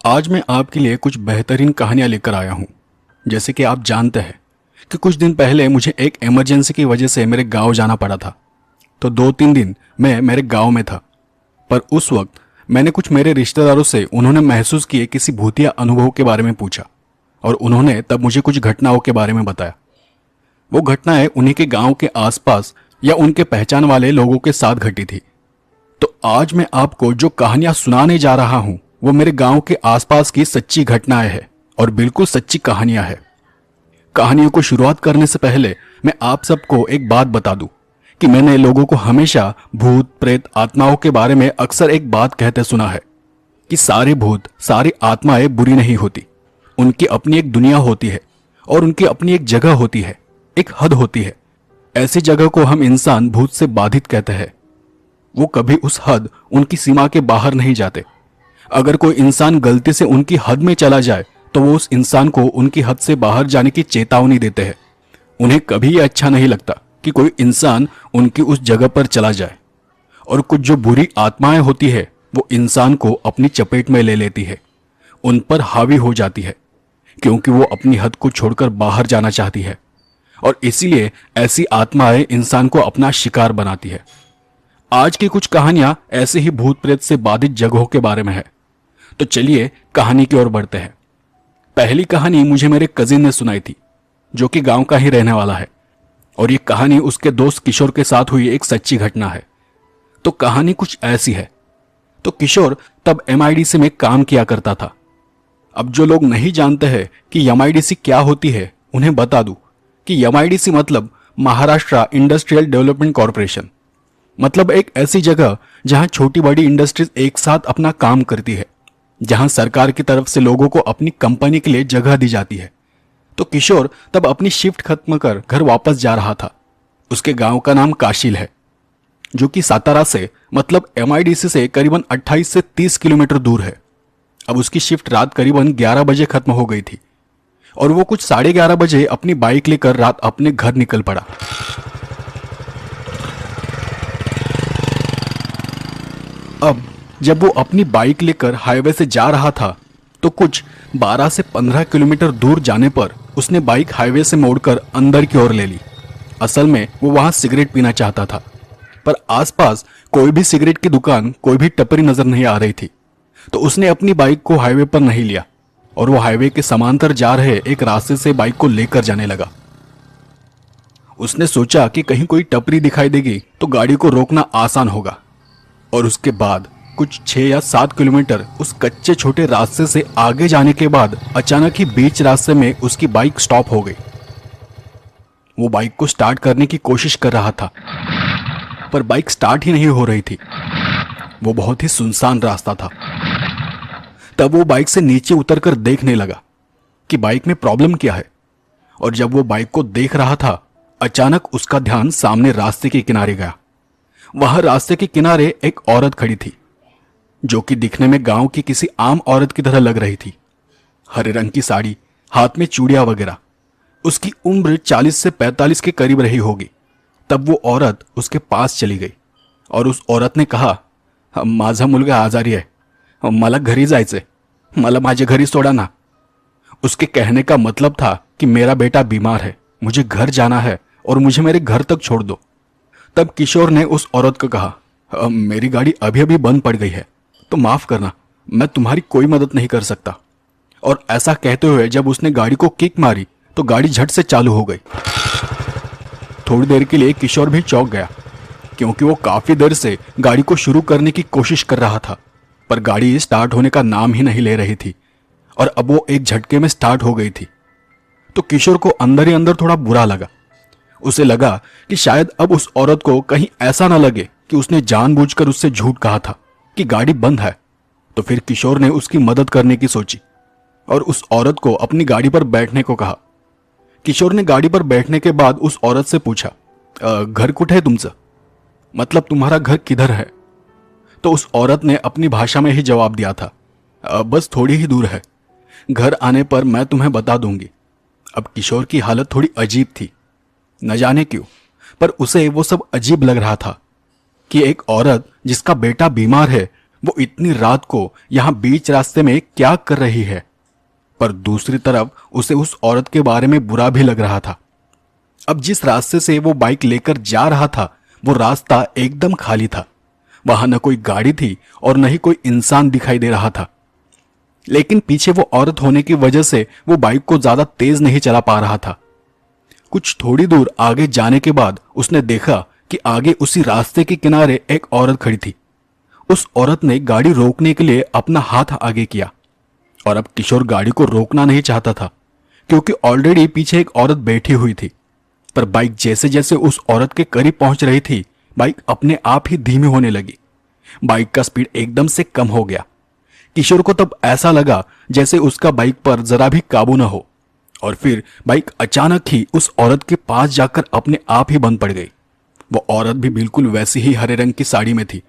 आज मैं आपके लिए कुछ बेहतरीन कहानियां लेकर आया हूं। जैसे कि आप जानते हैं कि कुछ दिन पहले मुझे एक इमरजेंसी की वजह से मेरे गांव जाना पड़ा था। तो 2-3 दिन मैं मेरे गांव में था। पर उस वक्त मैंने कुछ मेरे रिश्तेदारों से उन्होंने महसूस किए किसी भूतिया अनुभव के बारे में पूछा और उन्होंने तब मुझे कुछ घटनाओं के बारे में बताया। वो घटनाएं उन्हीं के गांव के आसपास या उनके पहचान वाले लोगों के साथ घटी थी। तो आज मैं आपको जो कहानियां सुनाने जा रहा हूं वो मेरे गांव के आसपास की सच्ची घटनाएं हैं और बिल्कुल सच्ची कहानियां हैं। कहानियों को शुरुआत करने से पहले मैं आप सबको एक बात बता दूं कि मैंने लोगों को हमेशा भूत प्रेत आत्माओं के बारे में अक्सर एक बात कहते सुना है कि सारे भूत सारी आत्माएं बुरी नहीं होती। उनकी अपनी एक दुनिया होती है और उनकी अपनी एक जगह होती है, एक हद होती है। ऐसी जगह को हम इंसान भूत से बाधित कहते हैं। वो कभी उस हद उनकी सीमा के बाहर नहीं जाते। अगर कोई इंसान गलती से उनकी हद में चला जाए तो वो उस इंसान को उनकी हद से बाहर जाने की चेतावनी देते हैं। उन्हें कभी ये अच्छा नहीं लगता कि कोई इंसान उनकी उस जगह पर चला जाए। और कुछ जो बुरी आत्माएं होती है वो इंसान को अपनी चपेट में ले लेती है, उन पर हावी हो जाती है, क्योंकि वो अपनी हद को छोड़कर बाहर जाना चाहती है। और इसीलिए ऐसी आत्माएं इंसान को अपना शिकार बनाती है। आज की कुछ कहानियां ऐसे ही भूत प्रेत से बाधित जगहों के बारे में है। तो चलिए कहानी की ओर बढ़ते हैं। पहली कहानी मुझे मेरे कजिन ने सुनाई थी, जो कि गांव का ही रहने वाला है, और ये कहानी उसके दोस्त किशोर के साथ हुई एक सच्ची घटना है। तो कहानी कुछ ऐसी है। तो किशोर तब एमआईडीसी में काम किया करता था। अब जो लोग नहीं जानते हैं कि एमआईडीसी क्या होती है, उन्हें बता दूं कि एमआईडीसी मतलब महाराष्ट्र इंडस्ट्रियल डेवलपमेंट कॉरपोरेशन। मतलब एक ऐसी जगह जहां छोटी बड़ी इंडस्ट्रीज एक साथ अपना काम करती है, जहां सरकार की तरफ से लोगों को अपनी कंपनी के लिए जगह दी जाती है। तो किशोर तब अपनी शिफ्ट खत्म कर घर वापस जा रहा था। उसके गांव का नाम काशिल है, जो कि सातारा से मतलब एमआईडीसी से करीबन 28 से 30 किलोमीटर दूर है। अब उसकी शिफ्ट रात करीबन 11 बजे खत्म हो गई थी और वो कुछ 11:30 बजे अपनी बाइक लेकर रात अपने घर निकल पड़ा। अब जब वो अपनी बाइक लेकर हाईवे से जा रहा था तो कुछ 12 से 15 किलोमीटर दूर जाने पर उसने बाइक हाईवे से मोड़कर अंदर की ओर ले ली। असल में वो वहां सिगरेट पीना चाहता था, पर आसपास कोई भी सिगरेट की दुकान, कोई भी टपरी नजर नहीं आ रही थी। तो उसने अपनी बाइक को हाईवे पर नहीं लिया और वो हाईवे के समांतर जा रहे एक रास्ते से बाइक को लेकर जाने लगा। उसने सोचा कि कहीं कोई टपरी दिखाई देगी तो गाड़ी को रोकना आसान होगा। और उसके बाद कुछ 6 या 7 किलोमीटर उस कच्चे छोटे रास्ते से आगे जाने के बाद अचानक ही बीच रास्ते में उसकी बाइक स्टॉप हो गई। वो बाइक को स्टार्ट करने की कोशिश कर रहा था, पर बाइक स्टार्ट ही नहीं हो रही थी। वो बहुत ही सुनसान रास्ता था। तब वो बाइक से नीचे उतरकर देखने लगा कि बाइक में प्रॉब्लम क्या है। और जब वो बाइक को देख रहा था, अचानक उसका ध्यान सामने रास्ते के किनारे गया। वहां रास्ते के किनारे एक औरत खड़ी थी, जो कि दिखने में गांव की किसी आम औरत की तरह लग रही थी। हरे रंग की साड़ी, हाथ में चूड़ियां वगैरह। उसकी उम्र 40 से 45 के करीब रही होगी। तब वो औरत उसके पास चली गई और उस औरत ने कहा, माझा मुलगा आजारी आहे, मला घरी जायचंय, मला माझे घरी सोडा ना। उसके कहने का मतलब था कि मेरा बेटा बीमार है, मुझे घर जाना है और मुझे मेरे घर तक छोड़ दो। तब किशोर ने उस औरत को कहा, मेरी गाड़ी अभी अभी बंद पड़ गई है, तो माफ करना, मैं तुम्हारी कोई मदद नहीं कर सकता। और ऐसा कहते हुए जब उसने गाड़ी को किक मारी तो गाड़ी झट से चालू हो गई। थोड़ी देर के लिए किशोर भी चौंक गया, क्योंकि वो काफी देर से गाड़ी को शुरू करने की कोशिश कर रहा था, पर गाड़ी स्टार्ट होने का नाम ही नहीं ले रही थी। और अब वो एक झटके में स्टार्ट हो गई थी। तो किशोर को अंदर ही अंदर थोड़ा बुरा लगा। उसे लगा कि शायद अब उस औरत को कहीं ऐसा ना लगे कि उसने जानबूझकर उससे झूठ कहा था कि गाड़ी बंद है। तो फिर किशोर ने उसकी मदद करने की सोची और उस औरत को अपनी गाड़ी पर बैठने को कहा। किशोर ने गाड़ी पर बैठने के बाद उस औरत से पूछा, घर कुठे है तुमचं, मतलब तुम्हारा घर किधर है? तो उस औरत ने अपनी भाषा में ही जवाब दिया था, बस थोड़ी ही दूर है, घर आने पर मैं तुम्हें बता दूंगी। अब किशोर की हालत थोड़ी अजीब थी, न जाने क्यों, पर उसे वो सब अजीब लग रहा था कि एक औरत जिसका बेटा बीमार है वो इतनी रात को यहां बीच रास्ते में क्या कर रही है। पर दूसरी तरफ उसे उस औरत के बारे में बुरा भी लग रहा था। अब जिस रास्ते से वो बाइक लेकर जा रहा था वो रास्ता एकदम खाली था। वहां न कोई गाड़ी थी और न ही कोई इंसान दिखाई दे रहा था। लेकिन पीछे वो औरत होने की वजह से वो बाइक को ज्यादा तेज नहीं चला पा रहा था। कुछ थोड़ी दूर आगे जाने के बाद उसने देखा कि आगे उसी रास्ते के किनारे एक औरत खड़ी थी। उस औरत ने गाड़ी रोकने के लिए अपना हाथ आगे किया और अब किशोर गाड़ी को रोकना नहीं चाहता था क्योंकि ऑलरेडी पीछे एक औरत बैठी हुई थी। पर बाइक जैसे जैसे उस औरत के करीब पहुंच रही थी बाइक अपने आप ही धीमी होने लगी। बाइक का स्पीड एकदम से कम हो गया। किशोर को तब ऐसा लगा जैसे उसका बाइक पर जरा भी काबू न हो और फिर बाइक अचानक ही उस औरत के पास जाकर अपने आप ही बंद पड़ गई। वो औरत भी बिल्कुल वैसी ही हरे रंग की साड़ी में थी।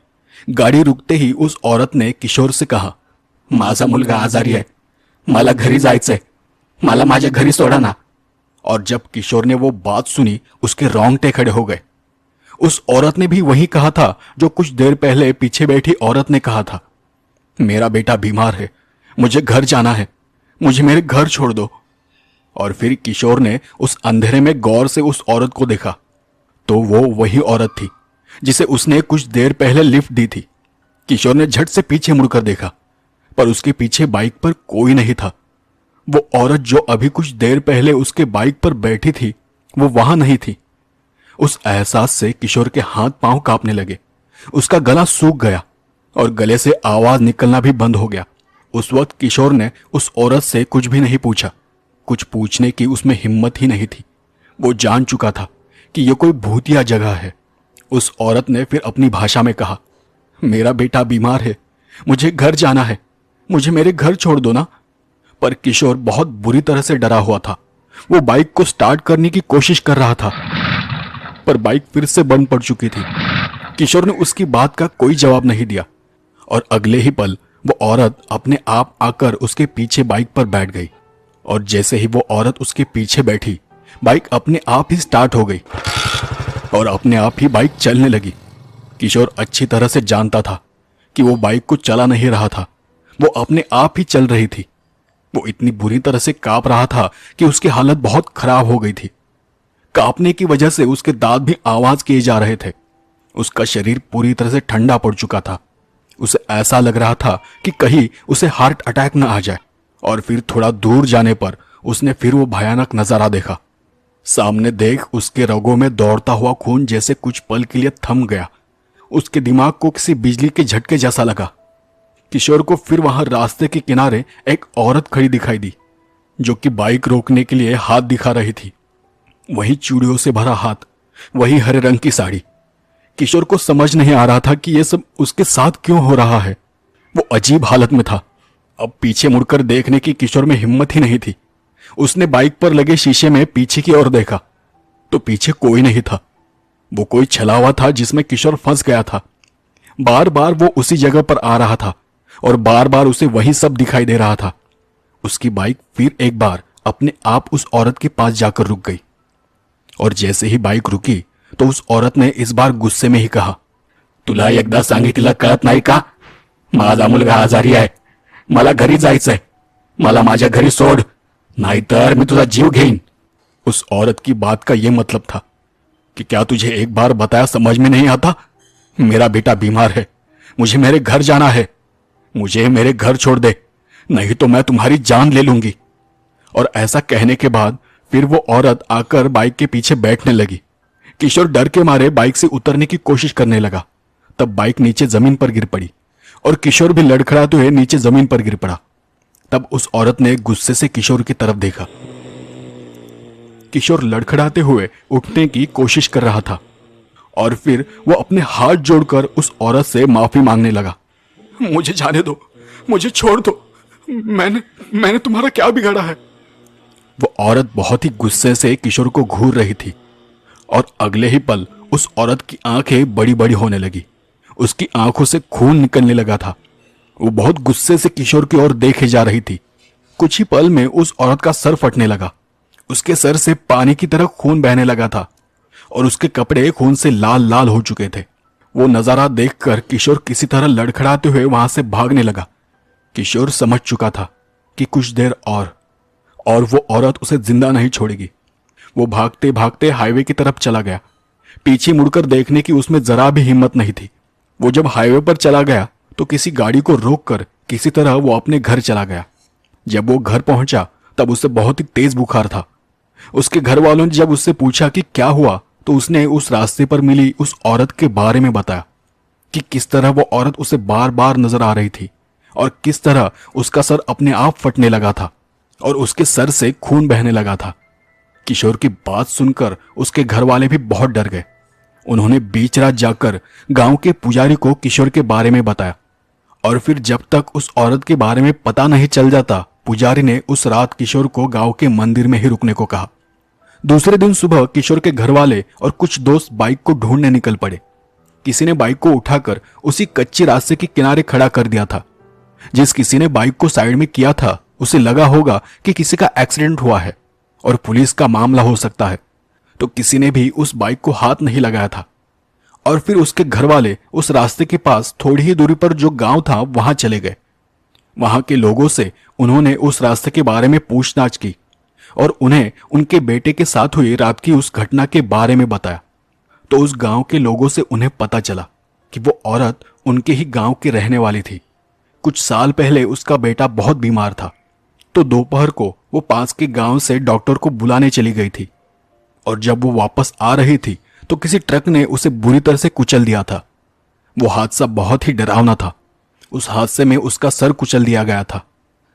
गाड़ी रुकते ही उस औरत ने किशोर से कहा, माझा मुलगा आजारी आहे, मला घरी जायचंय, मला माझ्या घरी सोडा ना। और जब किशोर ने वो बात सुनी उसके रोंगटे खड़े हो गए। उस औरत ने भी वही कहा था जो कुछ देर पहले पीछे बैठी औरत ने कहा था, मेरा बेटा बीमार है, मुझे घर जाना है, मुझे मेरे घर छोड़ दो। और फिर किशोर ने उस अंधेरे में गौर से उस औरत को देखा तो वो वही औरत थी जिसे उसने कुछ देर पहले लिफ्ट दी थी। किशोर ने झट से पीछे मुड़कर देखा पर उसके पीछे बाइक पर कोई नहीं था। वो औरत जो अभी कुछ देर पहले उसके बाइक पर बैठी थी वो वहां नहीं थी। उस एहसास से किशोर के हाथ पांव कांपने लगे। उसका गला सूख गया और गले से आवाज निकलना भी बंद हो गया। उस वक्त किशोर ने उस औरत से कुछ भी नहीं पूछा। कुछ पूछने की उसमें हिम्मत ही नहीं थी। वो जान चुका था कि यह कोई भूतिया जगह है। उस औरत ने फिर अपनी भाषा में कहा, मेरा बेटा बीमार है, मुझे घर जाना है, मुझे मेरे घर छोड़ दो ना। पर किशोर बहुत बुरी तरह से डरा हुआ था। वो बाइक को स्टार्ट करने की कोशिश कर रहा था पर बाइक फिर से बंद पड़ चुकी थी। किशोर ने उसकी बात का कोई जवाब नहीं दिया और अगले ही पल वो औरत अपने आप आकर उसके पीछे बाइक पर बैठ गई। और जैसे ही वो औरत उसके पीछे बैठी बाइक अपने आप ही स्टार्ट हो गई और अपने आप ही बाइक चलने लगी। किशोर अच्छी तरह से जानता था कि वो बाइक को चला नहीं रहा था, वो अपने आप ही चल रही थी। वो इतनी बुरी तरह से कांप रहा था कि उसकी हालत बहुत खराब हो गई थी। कांपने की वजह से उसके दांत भी आवाज किए जा रहे थे। उसका शरीर पूरी तरह से ठंडा पड़ चुका था। उसे ऐसा लग रहा था कि कहीं उसे हार्ट अटैक न आ जाए। और फिर थोड़ा दूर जाने पर उसने फिर वो भयानक नजारा देखा। सामने देख उसके रगों में दौड़ता हुआ खून जैसे कुछ पल के लिए थम गया। उसके दिमाग को किसी बिजली के झटके जैसा लगा। किशोर को फिर वहां रास्ते के किनारे एक औरत खड़ी दिखाई दी जो कि बाइक रोकने के लिए हाथ दिखा रही थी। वही चूड़ियों से भरा हाथ, वही हरे रंग की साड़ी। किशोर को समझ नहीं आ रहा था कि यह सब उसके साथ क्यों हो रहा है। वो अजीब हालत में था। अब पीछे मुड़कर देखने की किशोर में हिम्मत ही नहीं थी। उसने बाइक पर लगे शीशे में पीछे की ओर देखा तो पीछे कोई नहीं था। वो कोई छला हुआ था जिसमें किशोर फंस गया था। बार बार वो उसी जगह पर आ रहा था और बार बार उसे वही सब दिखाई दे रहा था। उसकी बाइक फिर एक बार अपने आप उस औरत के पास जाकर रुक गई और जैसे ही बाइक रुकी तो उस औरत ने इस बार गुस्से में ही कहा, तुला एकदा सांगितलं कळत नाही का? माझा मुलगा आजारी आहे, मला घरी जायचंय, मला माझ्या घरी सोड, नाहीतर मी तुझा जीव घेईन। उस औरत की बात का यह मतलब था कि क्या तुझे एक बार बताया समझ में नहीं आता? मेरा बेटा बीमार है, मुझे मेरे घर जाना है, मुझे मेरे घर छोड़ दे, नहीं तो मैं तुम्हारी जान ले लूंगी। और ऐसा कहने के बाद फिर वो औरत आकर बाइक के पीछे बैठने लगी। किशोर डर के मारे बाइक से उतरने की कोशिश करने लगा। तब बाइक नीचे जमीन पर गिर पड़ी और किशोर भी लड़खड़ाते हुए नीचे जमीन पर गिर पड़ा। तब उस औरत ने गुस्से से किशोर की तरफ देखा। किशोर लड़खड़ाते हुए उठने की कोशिश कर रहा था और फिर वो अपने हाथ जोड़कर उस औरत से माफी मांगने लगा। मुझे जाने दो, मुझे छोड़ दो, मैंने तुम्हारा क्या बिगाड़ा है? वो औरत बहुत ही गुस्से से किशोर को घूर रही थी और अगले ही पल उस औरत की आंखें बड़ी बड़ी होने लगी। उसकी आंखों से खून निकलने लगा था। वो बहुत गुस्से से किशोर की ओर देखे जा रही थी। कुछ ही पल में उस औरत का सर फटने लगा। उसके सर से पानी की तरह खून बहने लगा था और उसके कपड़े खून से लाल लाल हो चुके थे। वो नजारा देखकर किशोर किसी तरह लड़खड़ाते हुए वहां से भागने लगा। किशोर समझ चुका था कि कुछ देर और वो औरत उसे जिंदा नहीं छोड़ेगी। वो भागते भागते हाईवे की तरफ चला गया। पीछे मुड़कर देखने की उसमें जरा भी हिम्मत नहीं थी। वो जब हाईवे पर चला गया तो किसी गाड़ी को रोककर किसी तरह वो अपने घर चला गया। जब वो घर पहुंचा तब उसे बहुत ही तेज बुखार था। उसके घर वालों ने जब उससे पूछा कि क्या हुआ तो उसने उस रास्ते पर मिली उस औरत के बारे में बताया कि किस तरह वो औरत उसे बार बार नजर आ रही थी और किस तरह उसका सर अपने आप फटने लगा था और उसके सर से खून बहने लगा था। किशोर की बात सुनकर उसके घर वाले भी बहुत डर गए। उन्होंने बीच रात जाकर गांव के पुजारी को किशोर के बारे में बताया और फिर जब तक उस औरत के बारे में पता नहीं चल जाता पुजारी ने उस रात किशोर को गांव के मंदिर में ही रुकने को कहा। दूसरे दिन सुबह किशोर के घर वाले और कुछ दोस्त बाइक को ढूंढने निकल पड़े। किसी ने बाइक को उठाकर उसी कच्चे रास्ते के किनारे खड़ा कर दिया था। जिस किसी ने बाइक को साइड में किया था उसे लगा होगा कि किसी का एक्सीडेंट हुआ है और पुलिस का मामला हो सकता है, तो किसी ने भी उस बाइक को हाथ नहीं लगाया था। और फिर उसके घर वाले उस रास्ते के पास थोड़ी ही दूरी पर जो गांव था वहां चले गए। वहां के लोगों से उन्होंने उस रास्ते के बारे में पूछताछ की और उन्हें उनके बेटे के साथ हुई रात की उस घटना के बारे में बताया। तो उस गांव के लोगों से उन्हें पता चला कि वो औरत उनके ही गांव की रहने वाली थी। कुछ साल पहले उसका बेटा बहुत बीमार था, तो दोपहर को वो पास के गांव से डॉक्टर को बुलाने चली गई थी और जब वो वापस आ रही थी तो किसी ट्रक ने उसे बुरी तरह से कुचल दिया था। वो हादसा बहुत ही डरावना था। उस हादसे में उसका सर कुचल दिया गया था।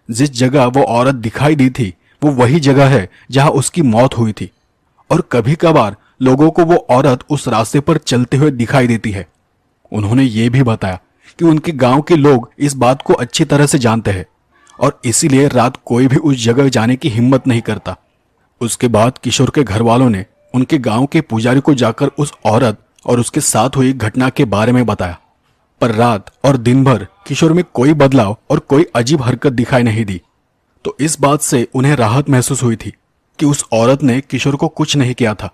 जिस जगह वो औरत दिखाई दी थी वो वही जगह है जहां उसकी मौत हुई थी और कभी कभार लोगों को वो औरत उस रास्ते पर चलते हुए दिखाई देती है। उन्होंने ये भी बताया कि उनके गांव के लोग इस बात को अच्छी तरह से जानते हैं और इसीलिए रात कोई भी उस जगह जाने की हिम्मत नहीं करता। उसके बाद किशोर के घर वालों ने उनके गांव के पुजारी को जाकर उस औरत और उसके साथ हुई घटना के बारे में बताया, पर रात और दिन भर किशोर में कोई बदलाव और कोई अजीब हरकत दिखाई नहीं दी। तो इस बात से उन्हें राहत महसूस हुई थी कि उस औरत ने किशोर को कुछ नहीं किया था,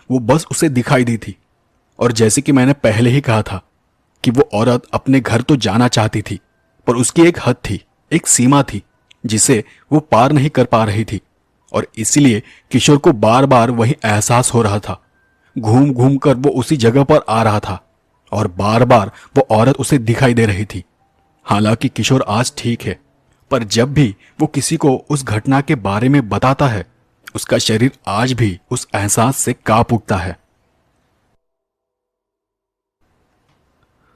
वो बस उसे दिखाई दी थी। और जैसे कि मैंने पहले ही कहा था कि वो औरत अपने घर तो जाना चाहती थी, पर उसकी एक हद थी, एक सीमा थी जिसे वो पार नहीं कर पा रही थी और इसीलिए किशोर को बार बार वही एहसास हो रहा था। घूम घूम कर वो उसी जगह पर आ रहा था और बार बार वो औरत उसे दिखाई दे रही थी। हालांकि किशोर आज ठीक है, पर जब भी वो किसी को उस घटना के बारे में बताता है उसका शरीर आज भी उस एहसास से कांप उठता है।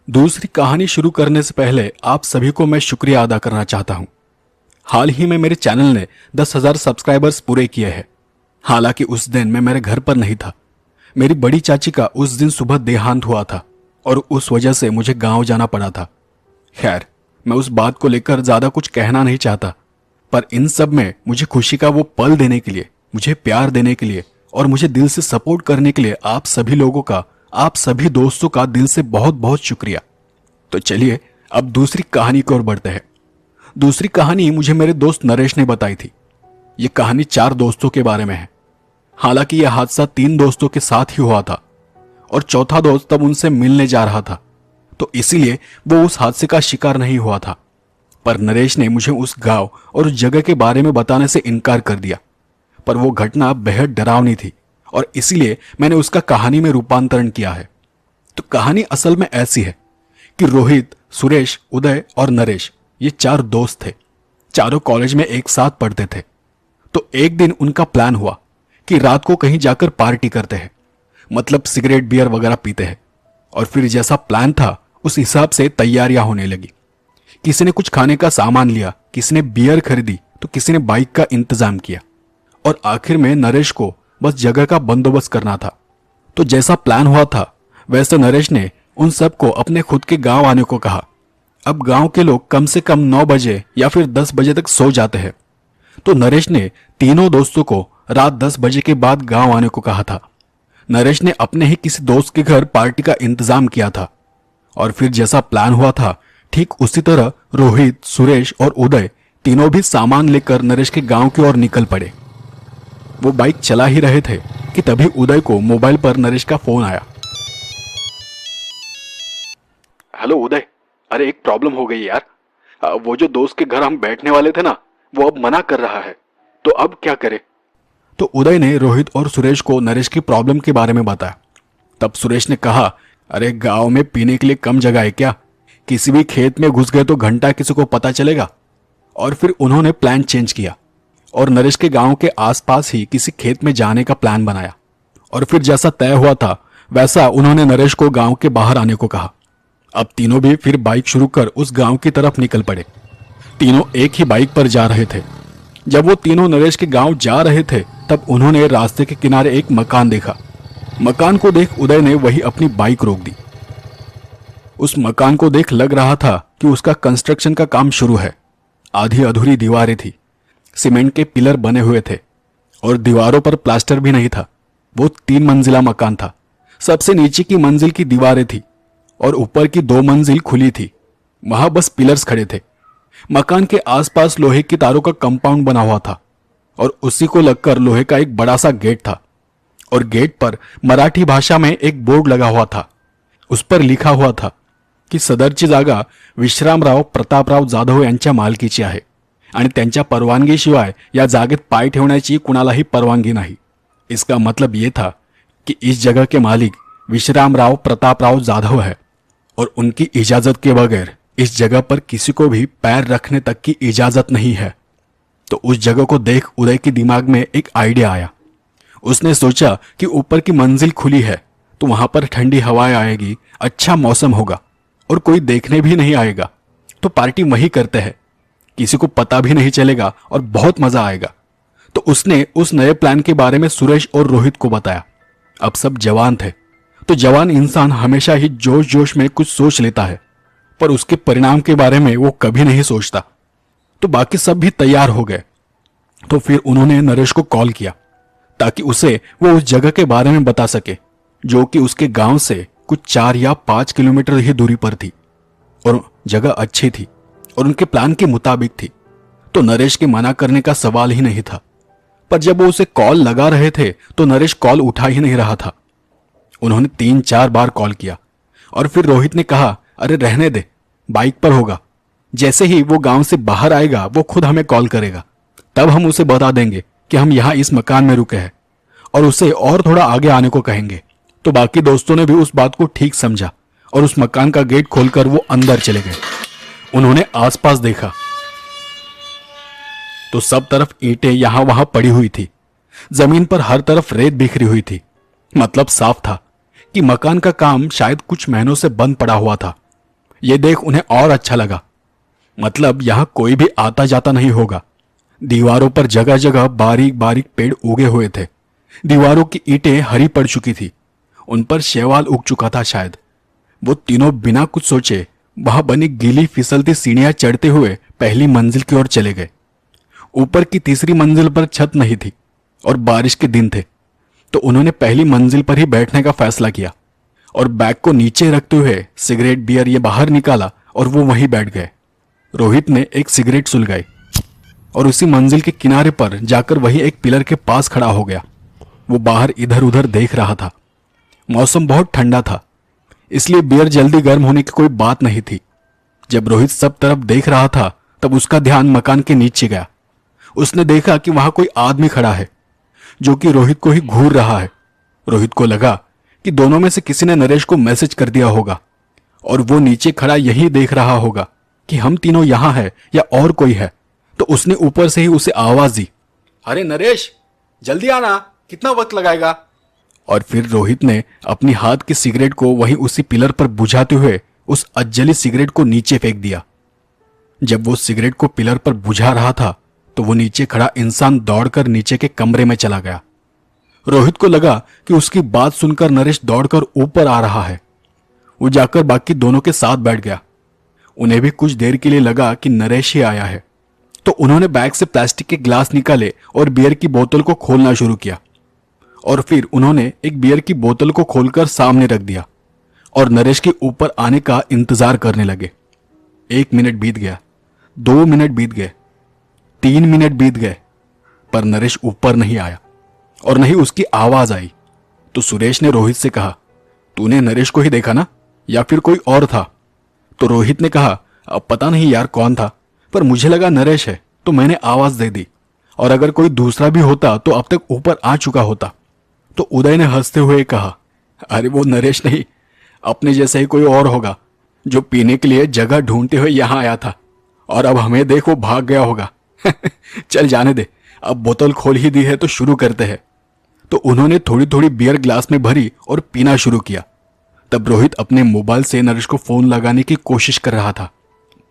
दूसरी कहानी शुरू करने से पहले आप सभी को मैं शुक्रिया अदा करना चाहता हूं। हाल ही में मेरे चैनल ने 10,000 सब्सक्राइबर्स पूरे किए हैं। हालांकि उस दिन मैं मेरे घर पर नहीं था। मेरी बड़ी चाची का उस दिन सुबह देहांत हुआ था और उस वजह से मुझे गांव जाना पड़ा था। खैर, मैं उस बात को लेकर ज्यादा कुछ कहना नहीं चाहता, पर इन सब में मुझे खुशी का वो पल देने के लिए, मुझे प्यार देने के लिए और मुझे दिल से सपोर्ट करने के लिए आप सभी लोगों का, आप सभी दोस्तों का दिल से बहुत बहुत शुक्रिया। तो चलिए अब दूसरी कहानी की ओर बढ़ते हैं। दूसरी कहानी मुझे मेरे दोस्त नरेश ने बताई थी। ये कहानी 4 दोस्तों के बारे में है। हालांकि यह हादसा 3 दोस्तों के साथ ही हुआ था और चौथा दोस्त तब उनसे मिलने जा रहा था, तो इसीलिए वो उस हादसे का शिकार नहीं हुआ था। पर नरेश ने मुझे उस गांव और उस जगह के बारे में बताने से इनकार कर दिया। पर वो घटना बेहद डरावनी थी और इसीलिए मैंने उसका कहानी में रूपांतरण किया है। तो कहानी असल में ऐसी है कि रोहित, सुरेश, उदय और नरेश ये 4 दोस्त थे। चारों कॉलेज में एक साथ पढ़ते थे। तो एक दिन उनका प्लान हुआ कि रात को कहीं जाकर पार्टी करते हैं, मतलब सिगरेट बियर वगैरह पीते हैं। और फिर जैसा प्लान था उस हिसाब से तैयारियां होने लगी। किसी ने कुछ खाने का सामान लिया, किसी ने बियर खरीदी, तो किसी ने बाइक का इंतजाम किया और आखिर में नरेश को बस जगह का बंदोबस्त करना था। तो जैसा प्लान हुआ था वैसे नरेश ने उन सबको अपने खुद के गांव आने को कहा। अब गांव के लोग कम से कम 9 बजे या फिर 10 बजे तक सो जाते हैं। तो नरेश ने तीनों दोस्तों को रात 10 बजे के बाद गांव आने को कहा था। नरेश ने अपने ही किसी दोस्त के घर पार्टी का इंतजाम किया था और फिर जैसा प्लान हुआ था ठीक उसी तरह रोहित, सुरेश और उदय तीनों भी सामान लेकर नरेश के गांव की ओर निकल पड़े। वो बाइक चला ही रहे थे कि तभी उदय को मोबाइल पर नरेश का फोन आया। हेलो उदय, अरे एक प्रॉब्लम हो गई यार। वो जो दोस्त के घर हम बैठने वाले थे ना, वो अब मना कर रहा है, तो अब क्या करे। तो उदय ने रोहित और सुरेश को नरेश की प्रॉब्लम के बारे में बताया। तब सुरेश ने कहा, अरे गांव में पीने के लिए कम जगह है क्या? किसी भी खेत में घुस गए तो घंटा किसी को पता चलेगा। और फिर उन्होंने प्लान चेंज किया और नरेश के गांव के आसपास ही किसी खेत में जाने का प्लान बनाया। और फिर जैसा तय हुआ था वैसा उन्होंने नरेश को गांव के बाहर आने को कहा। अब तीनों भी फिर बाइक शुरू कर उस गांव की तरफ निकल पड़े। तीनों एक ही बाइक पर जा रहे थे। जब वो तीनों नरेश के गांव जा रहे थे तब उन्होंने रास्ते के किनारे एक मकान देखा। मकान को देख उदय ने वही अपनी बाइक रोक दी। उस मकान को देख लग रहा था कि उसका कंस्ट्रक्शन का काम शुरू है। आधी अधूरी दीवारें थी, सीमेंट के पिलर बने हुए थे और दीवारों पर प्लास्टर भी नहीं था। वो 3 मंजिला मकान था। सबसे नीचे की मंजिल की दीवारें थी और ऊपर की 2 मंजिल खुली थी। वहां बस पिलर्स खड़े थे। मकान के आसपास लोहे की तारों का कंपाउंड बना हुआ था और उसी को लगकर लोहे का एक बड़ा सा गेट था। और गेट पर मराठी भाषा में एक बोर्ड लगा हुआ था। उस पर लिखा हुआ था की सदरची जागा विश्रामराव प्रतापराव जाधव यांच्या मालकीची आहे आणि त्यांच्या परवानगीशिवाय या जागेत पाय ठेवण्याची कुणालाही परवानगी नहीं। इसका मतलब ये था कि इस जगह के मालिक विश्रामराव प्रतापराव जाधव है और उनकी इजाजत के बगैर इस जगह पर किसी को भी पैर रखने तक की इजाजत नहीं है। तो उस जगह को देख उदय के दिमाग में एक आइडिया आया। उसने सोचा कि ऊपर की मंजिल खुली है तो वहां पर ठंडी हवाएं आएगी, अच्छा मौसम होगा और कोई देखने भी नहीं आएगा। तो पार्टी वहीं करते हैं, किसी को पता भी नहीं चलेगा और बहुत मजा आएगा। तो उसने उस नए प्लान के बारे में सुरेश और रोहित को बताया। अब सब जवान थे, तो जवान इंसान हमेशा ही जोश जोश में कुछ सोच लेता है पर उसके परिणाम के बारे में वो कभी नहीं सोचता। तो बाकी सब भी तैयार हो गए। तो फिर उन्होंने नरेश को कॉल किया ताकि उसे वो उस जगह के बारे में बता सके जो कि उसके गांव से कुछ 4 या 5 किलोमीटर ही दूरी पर थी और जगह अच्छी थी और उनके प्लान के मुताबिक थी। तो नरेश के मना करने का सवाल ही नहीं था। पर जब वो उसे कॉल लगा रहे थे तो नरेश कॉल उठा ही नहीं रहा था। उन्होंने 3-4 बार कॉल किया और फिर रोहित ने कहा, अरे रहने दे, बाइक पर होगा, जैसे ही वो गांव से बाहर आएगा वो खुद हमें कॉल करेगा, तब हम उसे बता देंगे कि हम यहां इस मकान में रुके हैं और उसे और थोड़ा आगे आने को कहेंगे। तो बाकी दोस्तों ने भी उस बात को ठीक समझा और उस मकान का गेट खोलकर वो अंदर चले गए। उन्होंने आसपास देखा तो सब तरफ ईंटें यहां वहां पड़ी हुई थी। जमीन पर हर तरफ रेत बिखरी हुई थी। मतलब साफ था कि मकान का काम शायद कुछ महीनों से बंद पड़ा हुआ था। यह देख उन्हें और अच्छा लगा। मतलब यहां कोई भी आता जाता नहीं होगा। दीवारों पर जगह जगह बारीक बारीक पेड़ उगे हुए थे। दीवारों की ईंटें हरी पड़ चुकी थी, उन पर शैवाल उग चुका था शायद। वो तीनों बिना कुछ सोचे वहां बनी गीली फिसलती सीढ़ियां चढ़ते हुए पहली मंजिल की ओर चले गए। ऊपर की तीसरी मंजिल पर छत नहीं थी और बारिश के दिन थे, तो उन्होंने पहली मंजिल पर ही बैठने का फैसला किया और बैग को नीचे रखते हुए सिगरेट बियर ये बाहर निकाला और वो वहीं बैठ गए। रोहित ने एक सिगरेट सुलगाई और उसी मंजिल के किनारे पर जाकर वही एक पिलर के पास खड़ा हो गया। वो बाहर इधर उधर देख रहा था। मौसम बहुत ठंडा था, इसलिए बियर जल्दी गर्म होने की कोई बात नहीं थी। जब रोहित सब तरफ देख रहा था तब उसका ध्यान मकान के नीचे गया। उसने देखा कि वहां कोई आदमी खड़ा है जो कि रोहित को ही घूर रहा है। रोहित को लगा कि दोनों में से किसी ने नरेश को मैसेज कर दिया होगा और वो नीचे खड़ा यही देख रहा होगा कि हम तीनों यहां हैं या और कोई है। तो उसने ऊपर से ही उसे आवाज दी, अरे नरेश जल्दी आना, कितना वक्त लगाएगा। और फिर रोहित ने अपनी हाथ की सिगरेट को वहीं उसी पिलर पर बुझाते हुए उस अज्जली सिगरेट को नीचे फेंक दिया। जब वो सिगरेट को पिलर पर बुझा रहा था तो वो नीचे खड़ा इंसान दौड़कर नीचे के कमरे में चला गया। रोहित को लगा कि उसकी बात सुनकर नरेश दौड़कर ऊपर आ रहा है। वो जाकर बाकी दोनों के साथ बैठ गया। उन्हें भी कुछ देर के लिए लगा कि नरेश ही आया है। तो उन्होंने बैग से प्लास्टिक के ग्लास निकाले और बियर की बोतल को खोलना शुरू किया और फिर उन्होंने एक बियर की बोतल को खोलकर सामने रख दिया और नरेश के ऊपर आने का इंतजार करने लगे। 1 मिनट बीत गया, 2 मिनट बीत गए, 3 मिनट बीत गए, पर नरेश ऊपर नहीं आया और नहीं उसकी आवाज आई। तो सुरेश ने रोहित से कहा, तूने नरेश को ही देखा ना या फिर कोई और था? तो रोहित ने कहा, अब पता नहीं यार कौन था, पर मुझे लगा नरेश है तो मैंने आवाज दे दी, और अगर कोई दूसरा भी होता तो अब तक ऊपर आ चुका होता। तो उदय ने हंसते हुए कहा, अरे वो नरेश नहीं, अपने जैसे ही कोई और होगा जो पीने के लिए जगह ढूंढते हुए यहां आया था, और अब हमें देख वो भाग गया होगा। चल जाने दे, अब बोतल खोल ही दी है तो शुरू करते हैं। तो उन्होंने थोड़ी थोड़ी बियर ग्लास में भरी और पीना शुरू किया। तब रोहित अपने मोबाइल से नरेश को फोन लगाने की कोशिश कर रहा था,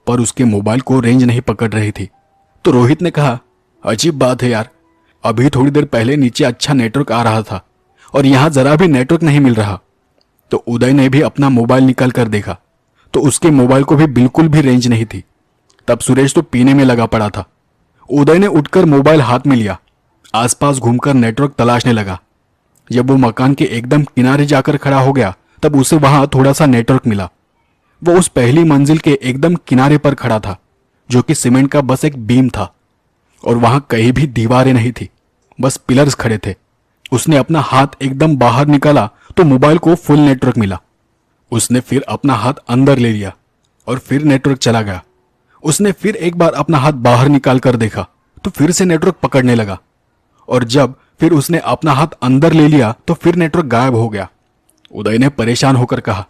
पर उसके मोबाइल को रेंज नहीं पकड़ रही थी। तो रोहित ने कहा, अजीब बात है यार, अभी थोड़ी देर पहले नीचे अच्छा नेटवर्क आ रहा था और यहां जरा भी नेटवर्क नहीं मिल रहा। तो उदय ने भी अपना मोबाइल निकाल कर देखा तो उसके मोबाइल को भी बिल्कुल भी रेंज नहीं थी। तब सुरेश तो पीने में लगा पड़ा था। उदय ने उठकर मोबाइल हाथ में लिया, आसपास घूमकर नेटवर्क तलाशने लगा। जब वो मकान के एकदम किनारे जाकर खड़ा हो गया तब उसे वहां थोड़ा सा नेटवर्क मिला। वो उस पहली मंजिल के एकदम किनारे पर खड़ा था, जो कि सीमेंट का बस एक बीम था, और वहां कहीं भी दीवारें नहीं थी, बस पिलर्स खड़े थे। उसने अपना हाथ एकदम बाहर निकाला तो मोबाइल को फुल नेटवर्क मिला। उसने फिर अपना हाथ अंदर ले लिया और फिर नेटवर्क चला गया। उसने फिर एक बार अपना हाथ बाहर निकाल कर देखा तो फिर से नेटवर्क पकड़ने लगा, और जब फिर उसने अपना हाथ अंदर ले लिया तो फिर नेटवर्क गायब हो गया। उदय ने परेशान होकर कहा,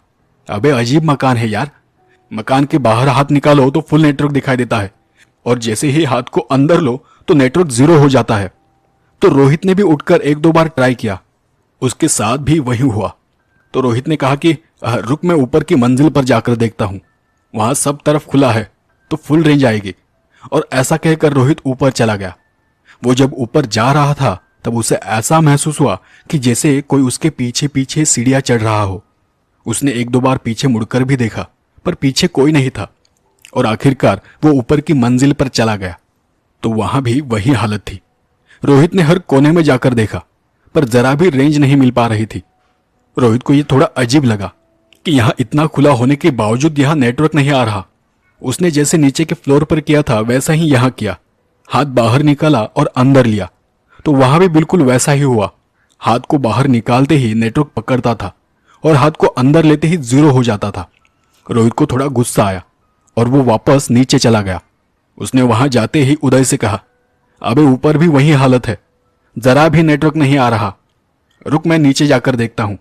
अबे अजीब मकान है यार, मकान के बाहर हाथ निकालो तो फुल नेटवर्क दिखाई देता है, और जैसे ही हाथ को अंदर लो तो नेटवर्क जीरो हो जाता है। तो रोहित ने भी उठकर एक दो बार ट्राई किया, उसके साथ भी वही हुआ। तो रोहित ने कहा कि रुक, मैं ऊपर की मंजिल पर जाकर देखता हूं, वहां सब तरफ खुला है तो फुल रेंज आएगी। और ऐसा कहकर रोहित ऊपर चला गया। वो जब ऊपर जा रहा था तब उसे ऐसा महसूस हुआ कि जैसे कोई उसके पीछे पीछे सीढ़ियां चढ़ रहा हो। उसने एक दो बार पीछे मुड़कर भी देखा, पर पीछे कोई नहीं था, और आखिरकार वो ऊपर की मंजिल पर चला गया। तो वहां भी वही हालत थी। रोहित ने हर कोने में जाकर देखा, पर जरा भी रेंज नहीं मिल पा रही थी। रोहित को यह थोड़ा अजीब लगा कि यहां इतना खुला होने के बावजूद यहां नेटवर्क नहीं आ रहा। उसने जैसे नीचे के फ्लोर पर किया था वैसा ही यहां किया, हाथ बाहर निकाला और अंदर लिया, तो वहां भी बिल्कुल वैसा ही हुआ। हाथ को बाहर निकालते ही नेटवर्क पकड़ता था और हाथ को अंदर लेते ही जीरो हो जाता था। रोहित को थोड़ा गुस्सा आया और वो वापस नीचे चला गया। उसने वहां जाते ही उदय से कहा, अबे ऊपर भी वही हालत है, जरा भी नेटवर्क नहीं आ रहा। रुक, मैं नीचे जाकर देखता हूं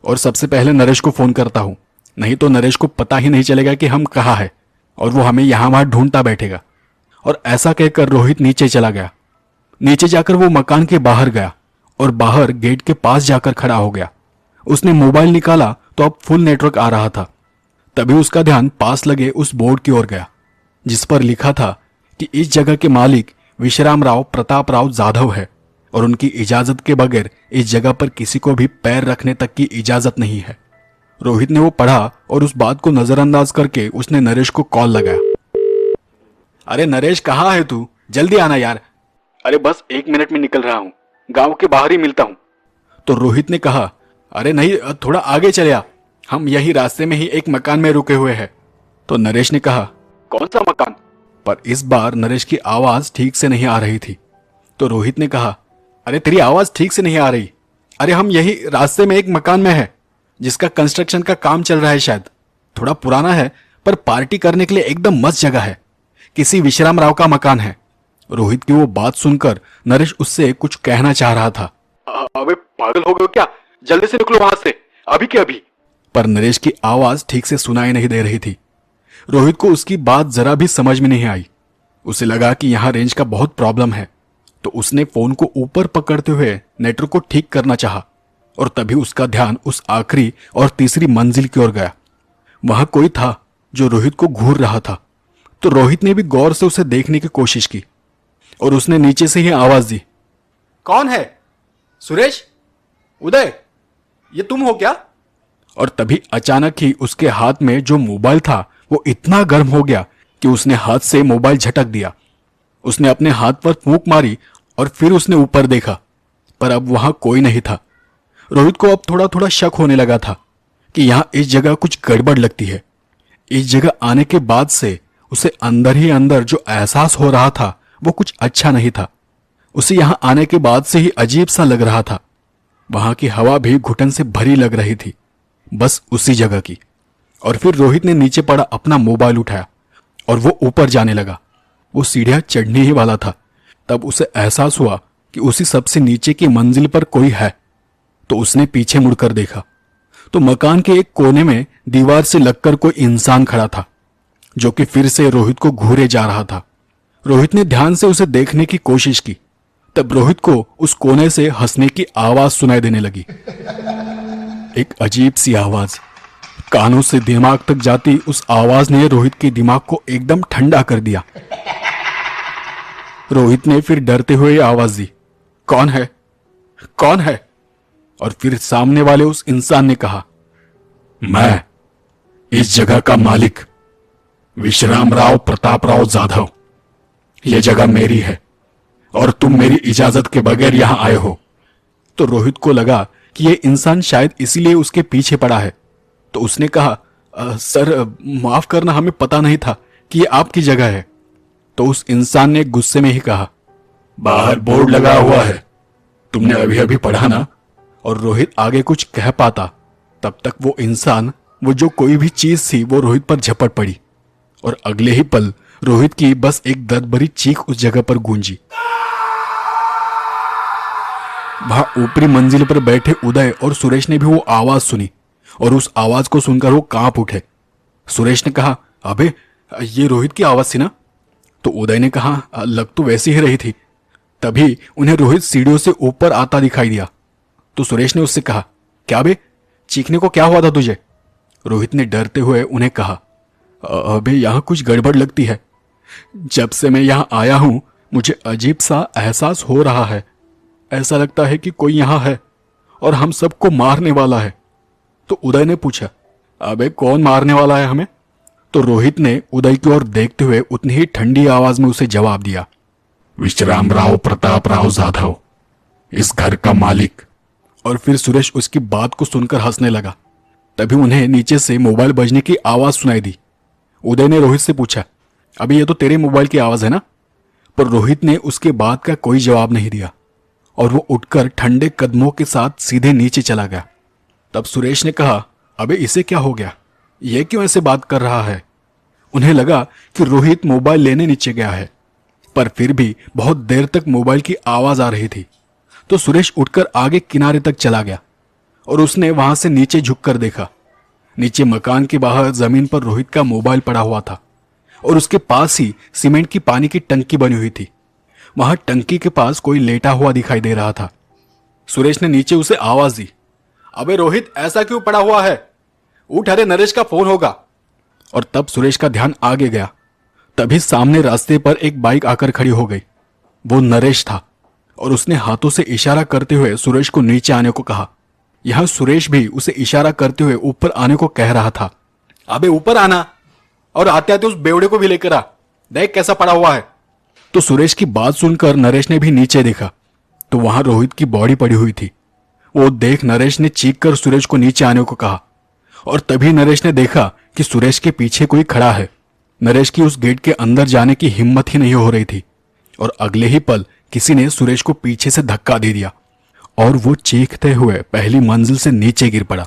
और सबसे पहले नरेश को फोन करता हूं, नहीं तो नरेश को पता ही नहीं चलेगा कि हम कहाँ हैं और वो हमें यहां वहां ढूंढता बैठेगा। और ऐसा कहकर रोहित नीचे चला गया। नीचे जाकर वो मकान के बाहर गया और बाहर गेट के पास जाकर खड़ा हो गया। उसने मोबाइल निकाला तो अब फुल नेटवर्क आ रहा था। तभी उसका ध्यान पास लगे उस बोर्ड की ओर गया, जिस पर लिखा था कि इस जगह के मालिक विश्राम राव प्रताप राव जाधव है और उनकी इजाजत के बगैर इस जगह पर किसी को भी पैर रखने तक की इजाजत नहीं है। रोहित ने वो पढ़ा और उस बात को नजरअंदाज करके उसने नरेश को कॉल लगाया। अरे नरेश, कहाँ है तू? जल्दी आना यार। अरे बस 1 मिनट में निकल रहा हूं, गांव के बाहर ही मिलता हूं। तो रोहित ने कहा, अरे नहीं, थोड़ा आगे चले आ, हम यही रास्ते में ही एक मकान में रुके हुए हैं। तो नरेश ने कहा, कौन सा मकान? पर इस बार नरेश की आवाज ठीक से नहीं आ रही थी। तो रोहित ने कहा, अरे तेरी आवाज ठीक से नहीं आ रही। अरे हम यही रास्ते में एक मकान में है, जिसका कंस्ट्रक्शन का काम चल रहा है। शायद थोड़ा पुराना है, पर पार्टी करने के लिए एकदम मस्त जगह है। किसी विश्राम राव का मकान है। रोहित की वो बात सुनकर नरेश उससे कुछ कहना चाह रहा था। अबे पागल हो गए क्या? जल्दी से निकलो वहां से, अभी के अभी। पर नरेश की आवाज ठीक से सुनाई नहीं दे रही थी। रोहित को उसकी बात जरा भी समझ में नहीं आई। उसे लगा कि यहां रेंज का बहुत प्रॉब्लम है, तो उसने फोन को ऊपर पकड़ते हुए नेटवर्क को ठीक करना चाहा, और तभी उसका ध्यान उस आखिरी और तीसरी मंजिल की ओर गया। वहां कोई था जो रोहित को घूर रहा था। तो रोहित ने भी गौर से उसे देखने की कोशिश की और उसने नीचे से ही आवाज दी, कौन है? सुरेश? उदय? ये तुम हो क्या? और तभी अचानक ही उसके हाथ में जो मोबाइल था वो इतना गर्म हो गया कि उसने हाथ से मोबाइल झटक दिया। उसने अपने हाथ पर फूंक मारी और फिर उसने ऊपर देखा, पर अब वहां कोई नहीं था। रोहित को अब थोड़ा थोड़ा शक होने लगा था कि यहां इस जगह कुछ गड़बड़ लगती है। इस जगह आने के बाद से उसे अंदर ही अंदर जो एहसास हो रहा था वो कुछ अच्छा नहीं था। उसे यहां आने के बाद से ही अजीब सा लग रहा था। वहां की हवा भी घुटन से भरी लग रही थी, बस उसी जगह की। और फिर रोहित ने नीचे पड़ा अपना मोबाइल उठाया और वो ऊपर जाने लगा। वो सीढ़ियां चढ़ने ही वाला था, तब उसे एहसास हुआ कि उसी सबसे नीचे की मंजिल पर कोई है। तो उसने पीछे मुड़कर देखा तो मकान के एक कोने में दीवार से लगकर कोई इंसान खड़ा था, जो कि फिर से रोहित को घूरे जा रहा था। रोहित ने ध्यान से उसे देखने की कोशिश की, तब रोहित को उस कोने से हंसने की आवाज सुनाई देने लगी। एक अजीब सी आवाज, कानों से दिमाग तक जाती उस आवाज ने रोहित के दिमाग को एकदम ठंडा कर दिया। रोहित ने फिर डरते हुए आवाज दी, कौन है, कौन है? और फिर सामने वाले उस इंसान ने कहा, मैं इस जगह का मालिक विश्राम राव प्रताप राव जाधव। यह जगह मेरी है और तुम मेरी इजाजत के बगैर यहां आए हो। तो रोहित को लगा कि यह इंसान शायद इसीलिए उसके पीछे पड़ा है। तो उसने कहा, सर माफ करना, हमें पता नहीं था कि यह आपकी जगह है। तो उस इंसान ने गुस्से में ही कहा, बाहर बोर्ड लगा हुआ है, तुमने अभी अभी पढ़ा ना? और रोहित आगे कुछ कह पाता तब तक वो इंसान, वो जो कोई भी चीज थी, वो रोहित पर झपट पड़ी और अगले ही पल रोहित की बस एक दर्द भरी चीख उस जगह पर गूंजी। वहां ऊपरी मंजिल पर बैठे उदय और सुरेश ने भी वो आवाज सुनी और उस आवाज को सुनकर वो कांप उठे। सुरेश ने कहा, अबे ये रोहित की आवाज थी ना? तो उदय ने कहा, लग तो वैसी ही रही थी। तभी उन्हें रोहित सीढ़ियों से ऊपर आता दिखाई दिया। तो सुरेश ने उससे कहा, क्या बे, चीखने को क्या हुआ था तुझे? रोहित ने डरते हुए उन्हें कहा, अबे यहां कुछ गड़बड़ लगती है। जब से मैं यहां आया हूं मुझे अजीब सा एहसास हो रहा है। ऐसा लगता है कि कोई यहां है और हम सबको मारने वाला है। तो उदय ने पूछा, अबे कौन मारने वाला है हमें? तो रोहित ने उदय की ओर देखते हुए उतनी ही ठंडी आवाज में उसे जवाब दिया, विश्राम राव प्रताप राव जाधव, इस घर का मालिक। और फिर सुरेश उसकी बात को सुनकर हंसने लगा। तभी उन्हें नीचे से मोबाइल बजने की आवाज सुनाई दी। उदय ने रोहित से पूछा, अभी ये तो तेरे मोबाइल की आवाज है ना? पर रोहित ने उसके बात का कोई जवाब नहीं दिया और वो उठकर ठंडे कदमों के साथ सीधे नीचे चला गया। तब सुरेश ने कहा, अबे इसे क्या हो गया, ये क्यों ऐसे बात कर रहा है? उन्हें लगा कि रोहित मोबाइल लेने नीचे गया है, पर फिर भी बहुत देर तक मोबाइल की आवाज आ रही थी। तो सुरेश उठकर आगे किनारे तक चला गया और उसने वहां से नीचे झुककर देखा। नीचे मकान के बाहर जमीन पर रोहित का मोबाइल पड़ा हुआ था और उसके पास ही सीमेंट की पानी की टंकी बनी हुई थी। वहां टंकी के पास कोई लेटा हुआ दिखाई दे रहा था। सुरेश ने नीचे उसे आवाज दी, अबे रोहित ऐसा क्यों पड़ा हुआ है? उठ, अरे नरेश का फोन होगा। और तब सुरेश का ध्यान आगे गया। तभी सामने रास्ते पर एक बाइक आकर खड़ी हो गई। वो नरेश था और उसने हाथों से इशारा करते हुए सुरेश को नीचे आने को कहा। यहां सुरेश भी उसे इशारा करते हुए ऊपर आने को कह रहा था। अबे ऊपर आना और आते आते उस बेवड़े को भी लेकर आ, देख कैसा पड़ा हुआ है। तो सुरेश की बात सुनकर नरेश ने भी नीचे देखा तो वहां रोहित की बॉडी पड़ी हुई थी। वो देख नरेश ने चीख कर सुरेश को नीचे आने को कहा और तभी नरेश ने देखा कि सुरेश के पीछे कोई खड़ा है। नरेश की उस गेट के अंदर जाने की हिम्मत ही नहीं हो रही थी और अगले ही पल किसी ने सुरेश को पीछे से धक्का दे दिया और वो चीखते हुए पहली मंजिल से नीचे गिर पड़ा।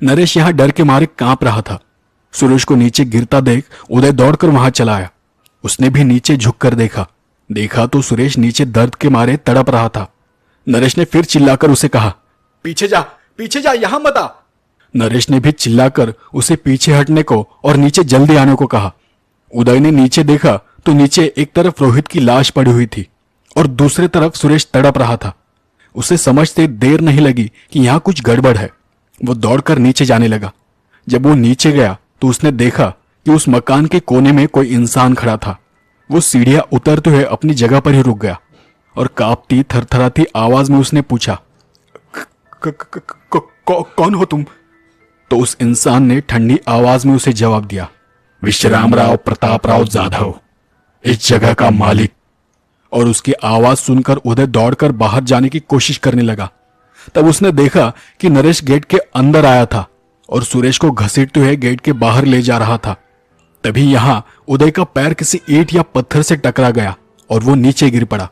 नरेश यहां डर के मारे कांप रहा था। सुरेश को नीचे गिरता देख उदय दौड़कर वहां चला आया। उसने भी नीचे झुककर देखा तो सुरेश नीचे दर्द के मारे तड़प रहा था। नरेश ने फिर चिल्लाकर उसे कहा, पीछे जा, यहां मत आ। नरेश ने भी चिल्लाकर उसे पीछे हटने को और नीचे जल्दी आने को कहा। उदय ने नीचे देखा तो नीचे एक तरफ रोहित की लाश पड़ी हुई थी और दूसरी तरफ सुरेश तड़प रहा था। उसे समझते देर नहीं लगी कि यहां कुछ गड़बड़ है। वो दौड़कर नीचे जाने लगा। जब वो नीचे गया तो उसने देखा कि उस मकान के कोने में कोई इंसान खड़ा था। वो सीढ़ियां उतरते हुए अपनी जगह पर ही रुक गया और कांपती थरथराती आवाज में उसने पूछा, कौन हो तुम? तो उस इंसान ने ठंडी आवाज में उसे जवाब दिया, विश्राम राव प्रताप राव जाधव, इस जगह का मालिक। और उसकी आवाज सुनकर उदय दौड़कर बाहर जाने की कोशिश करने लगा। तब उसने देखा कि नरेश गेट के अंदर आया था और सुरेश को घसीटते हुए गेट के बाहर ले जा रहा था। तभी यहां उदय का पैर किसी ईंट या पत्थर से टकरा गया और वो नीचे गिर पड़ा।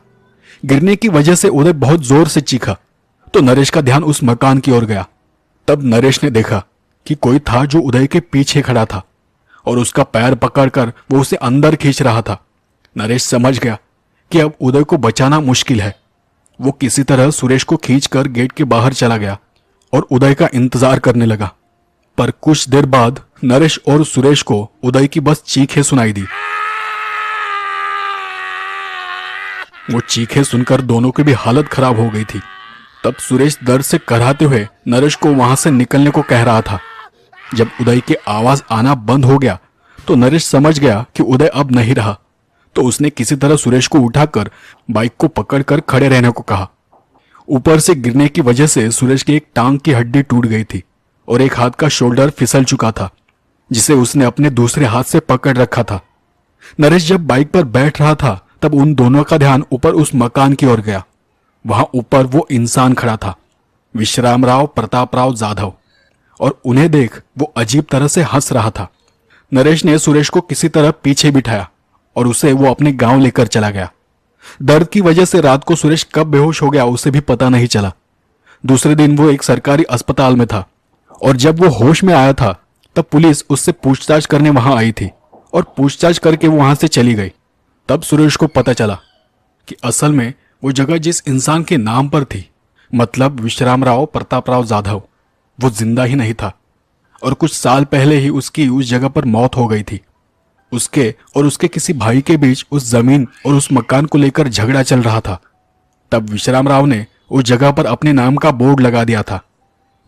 गिरने की वजह से उदय बहुत जोर से चीखा तो नरेश का ध्यान उस मकान की ओर गया। तब नरेश ने देखा कि कोई था जो उदय के पीछे खड़ा था और उसका पैर पकड़कर वो उसे अंदर खींच रहा था। नरेश समझ गया कि अब उदय को बचाना मुश्किल है। वो किसी तरह सुरेश को खींचकर गेट के बाहर चला गया और उदय का इंतजार करने लगा। पर कुछ देर बाद नरेश और सुरेश को उदय की बस चीखें सुनाई दी। वो चीखें सुनकर दोनों की भी हालत खराब हो गई थी। तब सुरेश दर्द से कराहते हुए नरेश को वहां से निकलने को कह रहा था। जब उदय की आवाज आना बंद हो गया तो नरेश समझ गया कि उदय अब नहीं रहा, तो उसने किसी तरह सुरेश को उठाकर बाइक को पकड़कर खड़े रहने को कहा। ऊपर से गिरने की वजह से सुरेश की एक टांग की हड्डी टूट गई थी और एक हाथ का शोल्डर फिसल चुका था, जिसे उसने अपने दूसरे हाथ से पकड़ रखा था। नरेश जब बाइक पर बैठ रहा था तब उन दोनों का ध्यान ऊपर उस मकान की ओर गया। वहां ऊपर वो इंसान खड़ा था, विश्रामराव प्रतापराव जाधव, और उन्हें देख वो अजीब तरह से हंस रहा था। नरेश ने सुरेश को किसी तरह पीछे बिठाया और उसे वो अपने गांव लेकर चला गया। दर्द की वजह से रात को सुरेश कब बेहोश हो गया उसे भी पता नहीं चला। दूसरे दिन वो एक सरकारी अस्पताल में था और जब वो होश में आया था तब पुलिस उससे पूछताछ करने वहां आई थी और पूछताछ करके वो वहां से चली गई। तब सुरेश को पता चला कि असल में वो जगह जिस इंसान के नाम पर थी, मतलब विश्रामराव प्रतापराव जाधव, वो जिंदा ही नहीं था और कुछ साल पहले ही उसकी उस जगह पर मौत हो गई थी। उसके और उसके किसी भाई के बीच उस जमीन और उस मकान को लेकर झगड़ा चल रहा था। तब विश्रामराव ने उस जगह पर अपने नाम का बोर्ड लगा दिया था।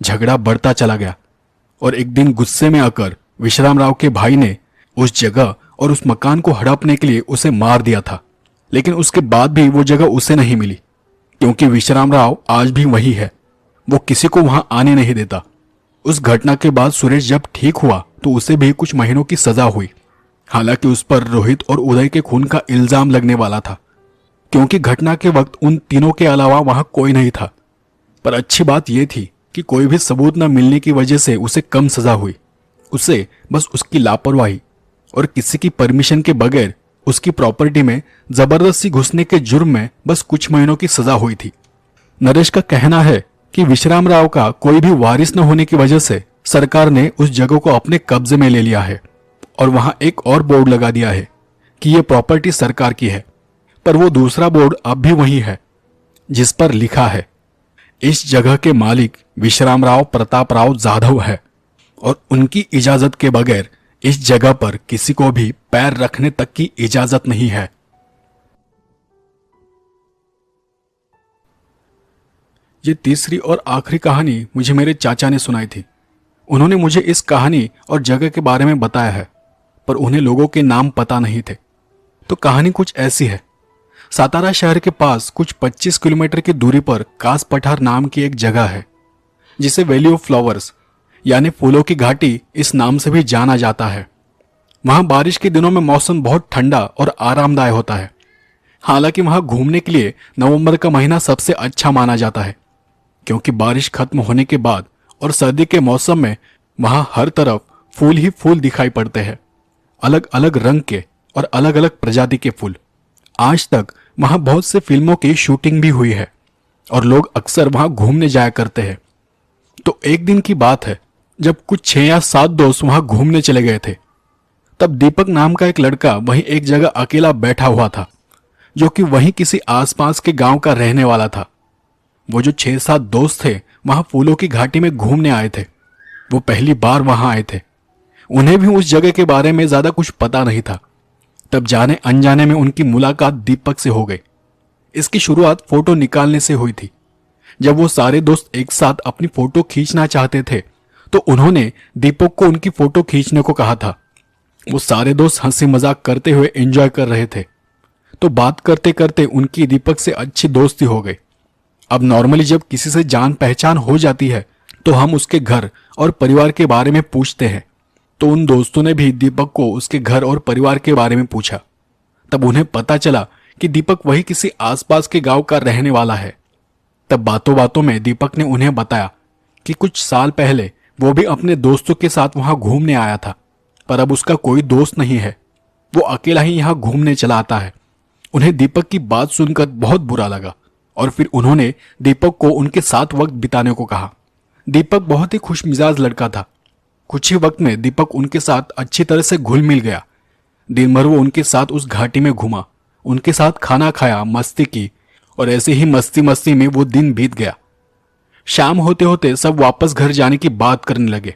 झगड़ा बढ़ता चला गया और एक दिन गुस्से में आकर विश्रामराव के भाई ने उस जगह और उस मकान को हड़पने के लिए उसे मार दिया था। लेकिन उसके बाद भी वो जगह उसे नहीं मिली, क्योंकि विश्रामराव आज भी वही है। वो किसी को वहां आने नहीं देता। उस घटना के बाद सुरेश जब ठीक हुआ तो उसे भी कुछ महीनों की सजा हुई। हालांकि उस पर रोहित और उदय के खून का इल्जाम लगने वाला था, क्योंकि घटना के वक्त उन तीनों के अलावा वहां कोई नहीं था। पर अच्छी बात यह थी कि कोई भी सबूत न मिलने की वजह से उसे कम सजा हुई। उसे बस उसकी लापरवाही और किसी की परमिशन के बगैर उसकी प्रॉपर्टी में जबरदस्ती घुसने के जुर्म में बस कुछ महीनों की सजा हुई थी। नरेश का कहना है कि विश्रामराव का कोई भी वारिस न होने की वजह से सरकार ने उस जगह को अपने कब्जे में ले लिया है और वहां एक और बोर्ड लगा दिया है कि यह प्रॉपर्टी सरकार की है। पर वो दूसरा बोर्ड अब भी वही है, जिस पर लिखा है इस जगह के मालिक विश्रामराव प्रतापराव जाधव है और उनकी इजाजत के बगैर इस जगह पर किसी को भी पैर रखने तक की इजाजत नहीं है। ये तीसरी और आखिरी कहानी मुझे मेरे चाचा ने सुनाई थी। उन्होंने मुझे इस कहानी और जगह के बारे में बताया है, पर उन्हें लोगों के नाम पता नहीं थे। तो कहानी कुछ ऐसी है। सातारा शहर के पास कुछ 25 किलोमीटर की दूरी पर कास पठार नाम की एक जगह है, जिसे वैली ऑफ फ्लावर्स यानी फूलों की घाटी इस नाम से भी जाना जाता है। वहां बारिश के दिनों में मौसम बहुत ठंडा और आरामदायक होता है। हालांकि वहां घूमने के लिए नवंबर का महीना सबसे अच्छा माना जाता है, क्योंकि बारिश खत्म होने के बाद और सर्दी के मौसम में वहां हर तरफ फूल ही फूल दिखाई पड़ते हैं, अलग अलग रंग के और अलग अलग प्रजाति के फूल। आज तक वहां बहुत से फिल्मों की शूटिंग भी हुई है और लोग अक्सर वहां घूमने जाया करते हैं। तो एक दिन की बात है जब कुछ 6 या 7 दोस्त वहां घूमने चले गए थे। तब दीपक नाम का एक लड़का वहीं एक जगह अकेला बैठा हुआ था, जो कि वहीं किसी आसपास के गांव का रहने वाला था। वो जो 6-7 दोस्त थे वहां फूलों की घाटी में घूमने आए थे। वो पहली बार वहां आए थे। उन्हें भी उस जगह के बारे में ज्यादा कुछ पता नहीं था। तब जाने अनजाने में उनकी मुलाकात दीपक से हो गई। इसकी शुरुआत फोटो निकालने से हुई थी। जब वो सारे दोस्त एक साथ अपनी फोटो खींचना चाहते थे तो उन्होंने दीपक को उनकी फोटो खींचने को कहा था। वो सारे दोस्त हंसी मजाक करते हुए एंजॉय कर रहे थे। तो बात करते करते उनकी दीपक से अच्छी दोस्ती हो गई। अब नॉर्मली जब किसी से जान पहचान हो जाती है तो हम उसके घर और परिवार के बारे में पूछते हैं। तो उन दोस्तों ने भी दीपक को उसके घर और परिवार के बारे में पूछा। तब उन्हें पता चला कि दीपक वही किसी आसपास के गांव का रहने वाला है। तब बातों बातों में दीपक ने उन्हें बताया कि कुछ साल पहले वो भी अपने दोस्तों के साथ वहां घूमने आया था, पर अब उसका कोई दोस्त नहीं है। वो अकेला ही यहां घूमने चला आता है। उन्हें दीपक की बात सुनकर बहुत बुरा लगा और फिर उन्होंने दीपक को उनके साथ वक्त बिताने को कहा। दीपक बहुत ही खुशमिजाज लड़का था। कुछ ही वक्त में दीपक उनके साथ अच्छी तरह से घुल मिल गया। दिन भर वो उनके साथ उस घाटी में घूमा, उनके साथ खाना खाया, मस्ती की और ऐसे ही मस्ती मस्ती में वो दिन बीत गया। शाम होते होते सब वापस घर जाने की बात करने लगे।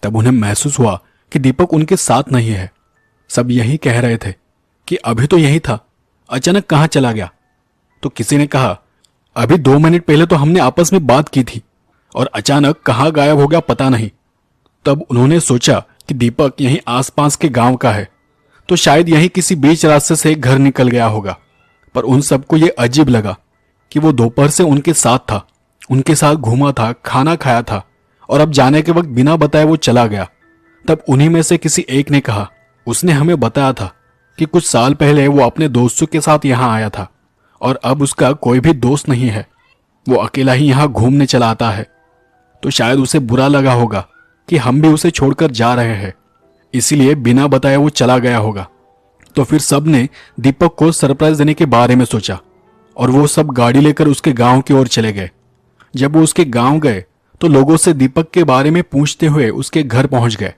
तब उन्हें महसूस हुआ कि दीपक उनके साथ नहीं है। सब यही कह रहे थे कि अभी तो यही था, अचानक कहाँ चला गया। तो किसी ने कहा, अभी 2 मिनट पहले तो हमने आपस में बात की थी और अचानक कहाँ गायब हो गया पता नहीं। तब उन्होंने सोचा कि दीपक यहीं आसपास के गांव का है, तो शायद यहीं किसी बीच रास्ते से घर निकल गया होगा। पर उन सबको ये अजीब लगा कि वो दोपहर से उनके साथ था, उनके साथ घूमा था, खाना खाया था और अब जाने के वक्त बिना बताए वो चला गया। तब उन्हीं में से किसी एक ने कहा, उसने हमें बताया था कि कुछ साल पहले वो अपने दोस्तों के साथ यहाँ आया था और अब उसका कोई भी दोस्त नहीं है, वो अकेला ही यहाँ घूमने चला आता है। तो शायद उसे बुरा लगा होगा कि हम भी उसे छोड़कर जा रहे हैं, इसीलिए बिना बताए वो चला गया होगा। तो फिर सब ने दीपक को सरप्राइज देने के बारे में सोचा और वो सब गाड़ी लेकर उसके गांव की ओर चले गए। जब वो उसके गांव गए तो लोगों से दीपक के बारे में पूछते हुए उसके घर पहुंच गए।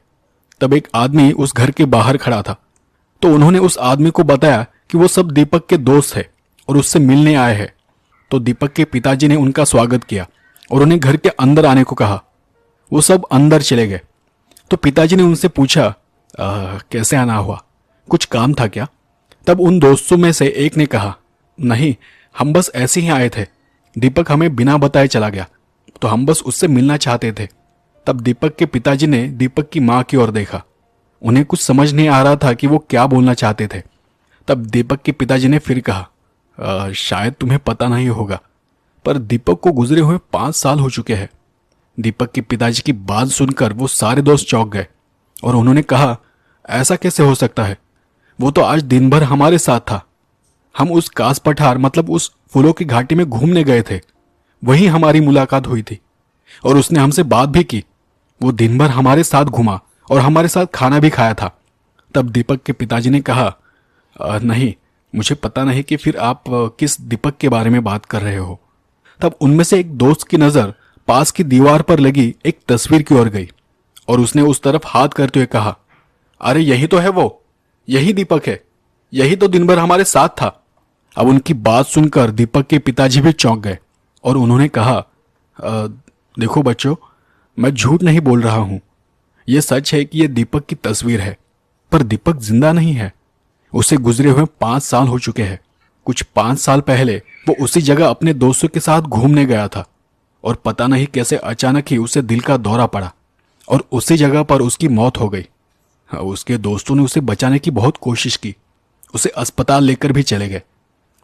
तब एक आदमी उस घर के बाहर खड़ा था, तो उन्होंने उस आदमी को बताया कि वो सब दीपक के दोस्त है और उससे मिलने आए हैं। तो दीपक के पिताजी ने उनका स्वागत किया और उन्हें घर के अंदर आने को कहा। वो सब अंदर चले गए। तो पिताजी ने उनसे पूछा, कैसे आना हुआ, कुछ काम था क्या? तब उन दोस्तों में से एक ने कहा, नहीं, हम बस ऐसे ही आए थे, दीपक हमें बिना बताए चला गया, तो हम बस उससे मिलना चाहते थे। तब दीपक के पिताजी ने दीपक की मां की ओर देखा। उन्हें कुछ समझ नहीं आ रहा था कि वो क्या बोलना चाहते थे। तब दीपक के पिताजी ने फिर कहा, शायद तुम्हें पता नहीं होगा, पर दीपक को गुजरे हुए 5 साल हो चुके हैं। दीपक के पिताजी की बात सुनकर वो सारे दोस्त चौंक गए और उन्होंने कहा, ऐसा कैसे हो सकता है? वो तो आज दिन भर हमारे साथ था। हम उस कास पठार मतलब उस फूलों की घाटी में घूमने गए थे, वहीं हमारी मुलाकात हुई थी और उसने हमसे बात भी की। वो दिन भर हमारे साथ घूमा और हमारे साथ खाना भी खाया था। तब दीपक के पिताजी ने कहा, नहीं, मुझे पता नहीं कि फिर आप किस दीपक के बारे में बात कर रहे हो। तब उनमें से एक दोस्त की नजर पास की दीवार पर लगी एक तस्वीर की ओर गई और उसने उस तरफ हाथ करते हुए कहा, अरे यही तो है वो, यही दीपक है, यही तो दिन भर हमारे साथ था। अब उनकी बात सुनकर दीपक के पिताजी भी चौंक गए और उन्होंने कहा, देखो बच्चों, मैं झूठ नहीं बोल रहा हूं, यह सच है कि यह दीपक की तस्वीर है, पर दीपक जिंदा नहीं है। उसे गुजरे हुए 5 साल हो चुके हैं। कुछ 5 साल पहले वो उसी जगह अपने दोस्तों के साथ घूमने गया था और पता नहीं कैसे अचानक ही उसे दिल का दौरा पड़ा और उसी जगह पर उसकी मौत हो गई। उसके दोस्तों ने उसे बचाने की बहुत कोशिश की, उसे अस्पताल लेकर भी चले गए,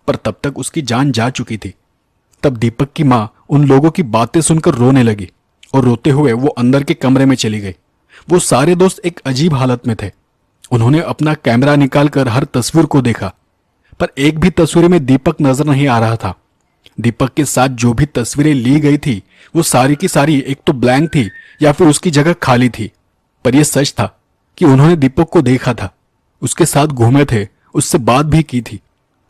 पर तब तक उसकी जान जा चुकी थी। तब दीपक की मां उन लोगों की बातें सुनकर रोने लगी और रोते हुए वो अंदर के कमरे में चली गई। वो सारे दोस्त एक अजीब हालत में थे। उन्होंने अपना कैमरा निकालकर हर तस्वीर को देखा, पर एक भी तस्वीर में दीपक नजर नहीं आ रहा था। दीपक के साथ जो भी तस्वीरें ली गई थी वो सारी की सारी एक तो ब्लैंक थी या फिर उसकी जगह खाली थी। पर यह सच था कि उन्होंने दीपक को देखा था, उसके साथ घूमे थे, उससे बात भी की थी।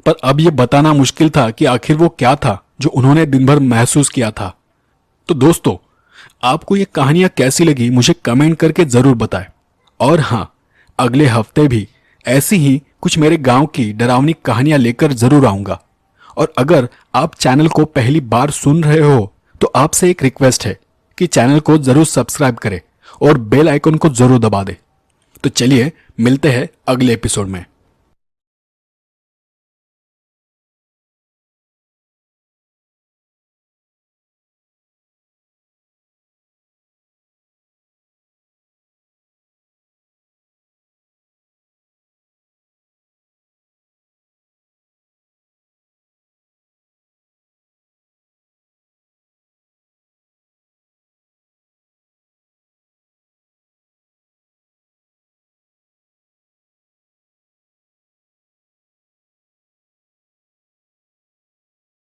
पर अब यह बताना मुश्किल था कि आखिर वो क्या था जो उन्होंने दिन भर महसूस किया था। तो दोस्तों, आपको ये कहानियां कैसी लगी मुझे कमेंट करके जरूर बताएं। और हाँ, अगले हफ्ते भी ऐसी ही कुछ मेरे गांव की डरावनी कहानियां लेकर जरूर आऊंगा। और अगर आप चैनल को पहली बार सुन रहे हो तो आपसे एक रिक्वेस्ट है कि चैनल को जरूर सब्सक्राइब करें और बेल आइकन को जरूर दबा दें। तो चलिए मिलते हैं अगले एपिसोड में।